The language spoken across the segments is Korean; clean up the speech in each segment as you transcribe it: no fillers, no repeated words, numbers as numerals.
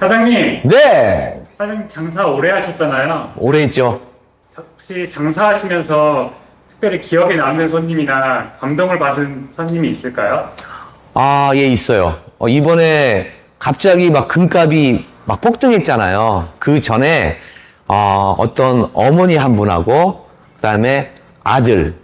사장님, 네, 사장님 장사 오래 하셨잖아요. 오래 했죠. 혹시 장사하시면서 특별히 기억에 남는 손님이나 감동을 받은 손님이 있을까요? 아, 예, 있어요. 이번에 갑자기 막 금값이 막 폭등했잖아요. 그 전에, 어떤 어머니 한 분하고, 그 다음에 아들,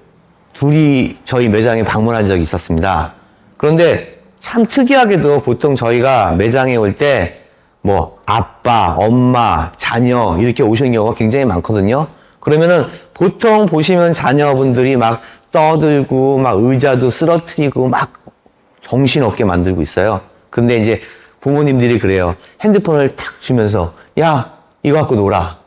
둘이 저희 매장에 방문한 적이 있었습니다. 그런데 참 특이하게도 보통 저희가 매장에 올 때, 뭐, 아빠, 엄마, 자녀, 이렇게 오시는 경우가 굉장히 많거든요. 그러면은 보통 보시면 자녀분들이 막 떠들고, 막 의자도 쓰러뜨리고, 막 정신없게 만들고 있어요. 근데 이제 부모님들이 그래요. 핸드폰을 탁 주면서, 야, 이거 갖고 놀아.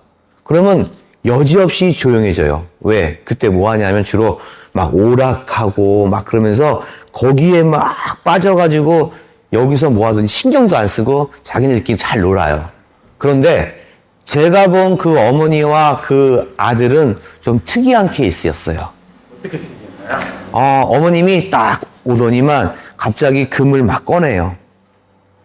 그러면 여지없이 조용해져요. 왜? 그때 뭐 하냐면 주로 막 오락하고 막 그러면서 거기에 막 빠져가지고 여기서 뭐 하든지 신경도 안 쓰고 자기네들끼리 잘 놀아요. 그런데 제가 본 그 어머니와 그 아들은 좀 특이한 케이스였어요. 어떻게 드리나요? 어머님이 딱 오더니만 갑자기 금을 막 꺼내요.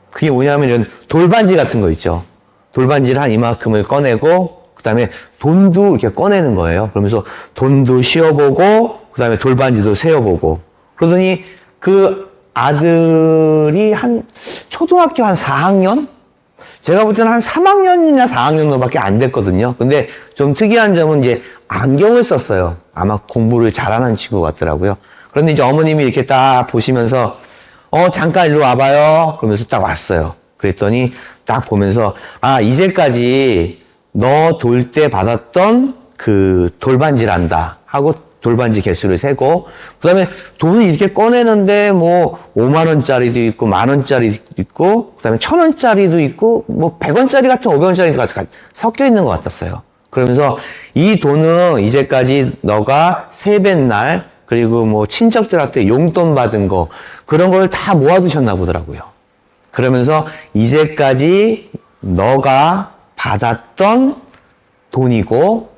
그게 뭐냐면 이런 돌반지 같은 거 있죠. 돌반지를 한 이만큼을 꺼내고 그 다음에 돈도 이렇게 꺼내는 거예요. 그러면서 돈도 씌워보고 그 다음에 돌반지도 세어보고 그러더니 그 아들이 초등학교 한 4학년? 제가 볼 때는 한 3학년이나 4학년 정도밖에 안 됐거든요. 근데 좀 특이한 점은 이제 안경을 썼어요. 아마 공부를 잘하는 친구 같더라고요. 그런데 이제 어머님이 이렇게 딱 보시면서 잠깐 일로 와봐요. 그러면서 딱 왔어요. 그랬더니 딱 보면서 이제까지 너 돌 때 받았던 그 돌반지란다 하고 돌반지 개수를 세고 그 다음에 돈을 이렇게 꺼내는데 뭐 5만 원짜리도 있고 만 원짜리도 있고 그 다음에 1,000원짜리도 있고 뭐 100원짜리 같은 500원짜리 같은 섞여 있는 것 같았어요. 그러면서 이 돈은 이제까지 너가 세뱃날 그리고 뭐 친척들한테 용돈 받은 거 그런 걸 다 모아두셨나 보더라고요. 그러면서 이제까지 너가 받았던 돈이고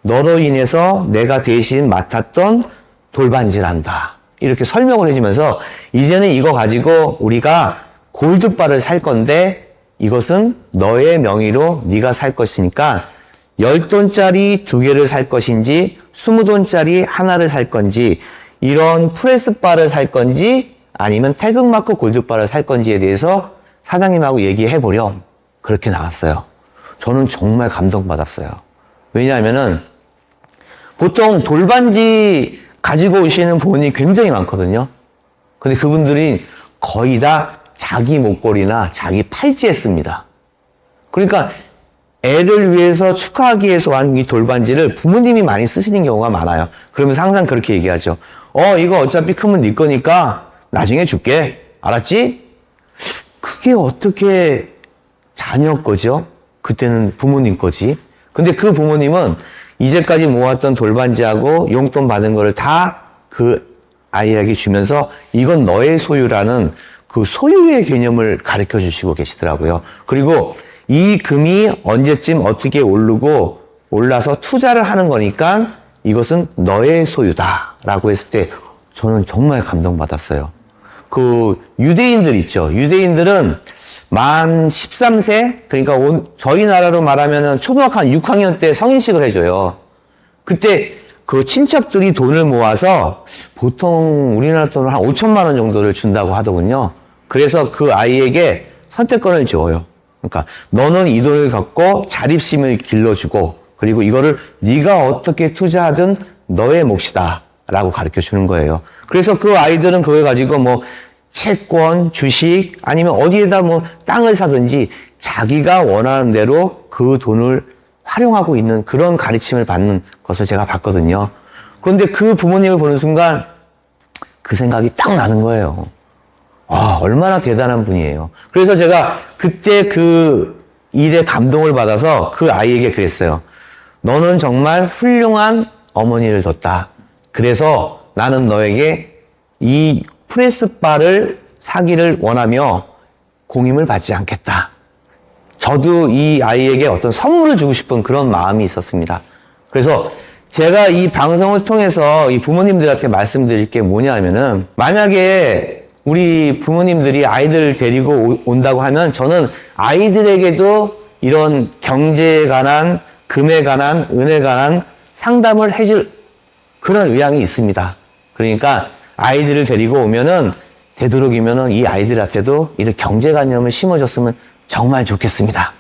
너로 인해서 내가 대신 맡았던 돌반지란다. 이렇게 설명을 해주면서 이제는 이거 가지고 우리가 골드바를 살 건데 이것은 너의 명의로 네가 살 것이니까 10돈짜리 2개를 살 것인지 20돈짜리 하나를 살 건지 이런 프레스바를 살 건지 아니면 태극마크 골드바를 살 건지에 대해서 사장님하고 얘기해보렴. 그렇게 나왔어요. 저는 정말 감동받았어요. 왜냐하면은 보통 돌반지 가지고 오시는 부모님이 굉장히 많거든요. 근데 그분들이 거의 다 자기 목걸이나 자기 팔찌에 씁니다. 그러니까 애를 위해서 축하하기 위해서 한 이 돌반지를 부모님이 많이 쓰시는 경우가 많아요. 그러면서 항상 그렇게 얘기하죠. 이거 어차피 크면 네 거니까 나중에 줄게. 알았지? 그게 어떻게 자녀 거죠? 그때는 부모님 거지. 근데 그 부모님은 이제까지 모았던 돌반지하고 용돈 받은 거를 다 그 아이에게 주면서 이건 너의 소유라는 그 소유의 개념을 가르쳐 주시고 계시더라고요. 그리고 이 금이 언제쯤 어떻게 오르고 올라서 투자를 하는 거니까 이것은 너의 소유다 라고 했을 때 저는 정말 감동받았어요. 그 유대인들 있죠. 유대인들은 만 13세 그러니까 저희 나라로 말하면 초등학교 한 6학년 때 성인식을 해줘요. 그때 그 친척들이 돈을 모아서 보통 우리나라 돈으로 한 5천만 원 정도를 준다고 하더군요. 그래서 그 아이에게 선택권을 줘요. 그러니까 너는 이 돈을 갖고 자립심을 길러주고 그리고 이거를 네가 어떻게 투자하든 너의 몫이다 라고 가르쳐 주는 거예요. 그래서 그 아이들은 그걸 가지고 뭐 채권, 주식 아니면 어디에다 뭐 땅을 사든지 자기가 원하는 대로 그 돈을 활용하고 있는 그런 가르침을 받는 것을 제가 봤거든요. 그런데 그 부모님을 보는 순간 그 생각이 딱 나는 거예요. 얼마나 대단한 분이에요. 그래서 제가 그때 그 일에 감동을 받아서 그 아이에게 그랬어요. 너는 정말 훌륭한 어머니를 뒀다. 그래서 나는 너에게 이 프레스바를 사기를 원하며 공임을 받지 않겠다. 저도 이 아이에게 어떤 선물을 주고 싶은 그런 마음이 있었습니다. 그래서 제가 이 방송을 통해서 이 부모님들한테 말씀드릴 게 뭐냐면은 만약에 우리 부모님들이 아이들을 데리고 온다고 하면 저는 아이들에게도 이런 경제에 관한, 금에 관한, 은에 관한 상담을 해줄 그런 의향이 있습니다. 그러니까 아이들을 데리고 오면은 되도록이면은 이 아이들한테도 이런 경제관념을 심어줬으면 정말 좋겠습니다.